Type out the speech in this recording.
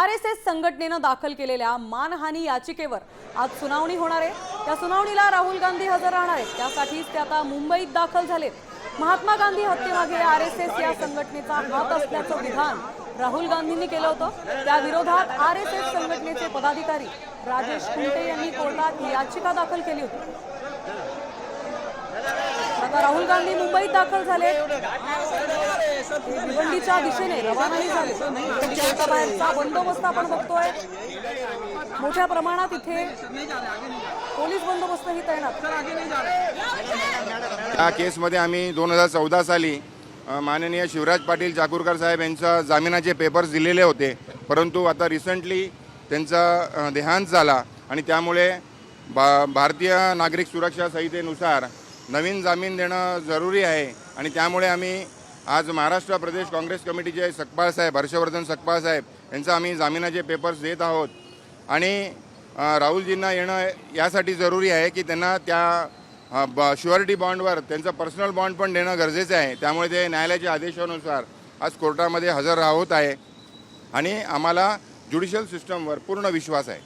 RSS संघटनेनं दाखल केलेल्या मानहानी याचिकेवर आज सुनावणी होणार आहे। त्या सुनावणीला राहुल गांधी हजर राहणार आहेत। त्यासाठीच ते आता मुंबईत दाखल झालेत। महात्मा गांधी हत्येमागे आरएसएस या संघटनेचा हात असल्याचं विधान राहुल गांधींनी केलं होतं। त्या विरोधात आरएसएस संघटनेचे पदाधिकारी राजेश कुंटे यांनी कोर्टात याचिका दाखल केली होती। आता राहुल गांधी मुंबईत दाखल झाले, भिवंडीच्या दिशेने रवानाही झाले। कोर्टाबाहेरचा बंदोबस्त आपण बघतोय, मोठ्या प्रमाणात इथे पोलीस बंदोबस्तही तैनात। या केसमध्ये आम्ही 2014 साली माननीय शिवराज पाटील चाकूरकर साहेब यांचा जामिनाचे पेपर्स दिलेले होते, परंतु आता रिसेंटली त्यांचा देहांत झाला आणि त्यामुळे भारतीय नागरिक सुरक्षा संहितेनुसार नवीन जामीन देणं जरुरी आहे। आणि त्यामुळे आम्ही आज महाराष्ट्र प्रदेश काँग्रेस कमिटीचे सकपाळ साहेब हर्षवर्धन सकपाळ साहेब यांचा आम्ही जामिनाचे पेपर्स देत आहोत। आणि राहुलजींना येणं यासाठी जरुरी आहे की त्यांना त्या शुअरिटी बॉन्डवर त्यांचा पर्सनल बॉन्ड पण देणं गरजेचं आहे। त्यामुळे ते न्यायालयाच्या आदेशानुसार आज कोर्टामध्ये हजर राहत आहे आणि आम्हाला ज्युडिशियल सिस्टमवर पूर्ण विश्वास आहे।